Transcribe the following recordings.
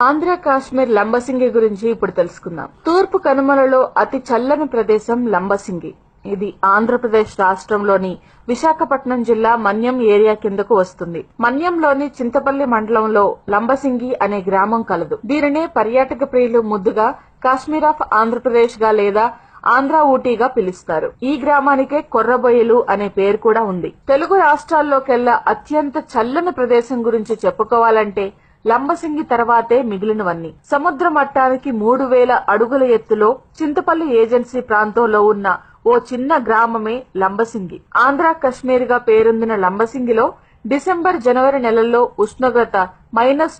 ఆంధ్ర కాశ్మీర్ లంబసింగి గురించి ఇప్పుడు తెలుసుకుందాం. తూర్పు కనుమలలో అతి చల్లని ప్రదేశం లంబసింగి. ఇది ఆంధ్రప్రదేశ్ రాష్ట్రంలోని విశాఖపట్నం జిల్లా మన్యం ఏరియా కిందకు వస్తుంది. మన్యంలోని చింతపల్లి మండలంలో లంబసింగి అనే గ్రామం కలదు. దీనినే పర్యాటక ప్రియులు ముద్దుగా కాశ్మీర్ ఆఫ్ ఆంధ్రప్రదేశ్ గా లేదా ఆంధ్ర ఊటీగా పిలుస్తారు. ఈ గ్రామానికే కొర్రబొయ్యలు అనే పేరు కూడా ఉంది. తెలుగు రాష్ట్రాల్లోకెల్లా అత్యంత చల్లని ప్రదేశం గురించి చెప్పుకోవాలంటే లంబసింగి తర్వాతే మిగిలినవన్నీ. సముద్ర మట్టానికి 3000 అడుగుల ఎత్తులో చింతపల్లి ఏజెన్సీ ప్రాంతంలో ఉన్న ఓ చిన్న గ్రామమే లంబసింగి. ఆంధ్ర కశ్మీర్ గా పేరొందిన లంబసింగిలో డిసెంబర్ జనవరి నెలల్లో ఉష్ణోగ్రత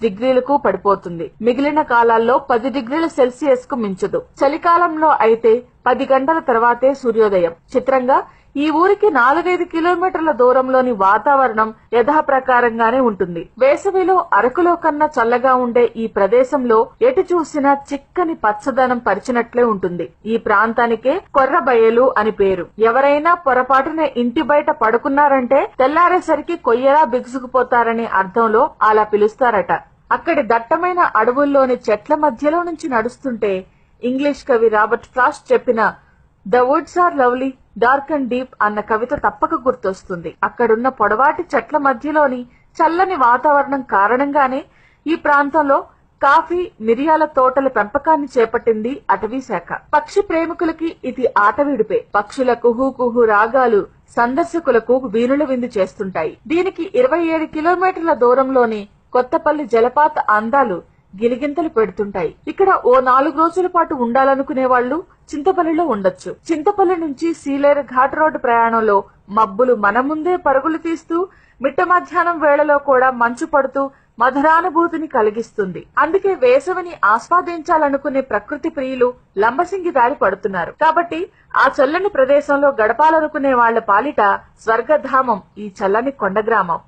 -డిగ్రీలకు పడిపోతుంది. మిగిలిన కాలాల్లో 10 డిగ్రీల సెల్సియస్ కు మించదు. చలికాలంలో అయితే 10 గంటల తర్వాతే సూర్యోదయం. చిత్రంగా ఈ ఊరికి 4-5 కిలోమీటర్ల దూరంలోని వాతావరణం యథాప్రకారంగానే ఉంటుంది. వేసవిలో అరకులో కన్నా చల్లగా ఉండే ఈ ప్రదేశంలో ఎటు చూసినా చిక్కని పచ్చదనం పరిచినట్లే ఉంటుంది. ఈ ప్రాంతానికే కొర్రబయలు అని పేరు. ఎవరైనా పొరపాటున ఇంటి బయట పడుకున్నారంటే తెల్లారేసరికి కొయ్యలా బిగుసుకుపోతారనే అర్థంలో అలా పిలుస్తారట. అక్కడి దట్టమైన అడవుల్లోని చెట్ల మధ్యలో నుంచి నడుస్తుంటే ఇంగ్లీష్ కవి రాబర్ట్ ఫ్రాస్ట్ చెప్పిన the woods are lovely dark and deep అన్న కవిత తప్పక గుర్తొస్తుంది. అక్కడున్న పొడవాటి చెట్ల మధ్యలోని చల్లని వాతావరణం కారణంగానే ఈ ప్రాంతంలో కాఫీ, మిరియాల తోటల పెంపకాన్ని చేపట్టింది అటవీ శాఖ. పక్షి ప్రేమికులకి ఇది ఆటవిడిపే. పక్షుల కుహూ రాగాలు సందర్శకులకు వీణుల విందు చేస్తుంటాయి. దీనికి 27 కిలోమీటర్ల దూరంలోని కొత్తపల్లి జలపాత అందాలు గిలిగింతలు పెడుతుంటాయి. ఇక్కడ ఓ 4 రోజుల పాటు ఉండాలనుకునే వాళ్లు చింతపల్లిలో ఉండొచ్చు. చింతపల్లి నుంచి సీలేరు ఘాట్ రోడ్డు ప్రయాణంలో మబ్బులు మన ముందే పరుగులు తీస్తూ మిట్ట మధ్యాహ్నం వేళలో కూడా మంచు పడుతూ మధురానుభూతిని కలిగిస్తుంది. అందుకే వేసవిని ఆస్వాదించాలనుకునే ప్రకృతి ప్రియులు లంబసింగి దారి పడుతున్నారు. కాబట్టి ఆ చల్లని ప్రదేశంలో గడపాలనుకునే వాళ్ల పాలిట స్వర్గధామం ఈ చల్లని కొండ గ్రామం.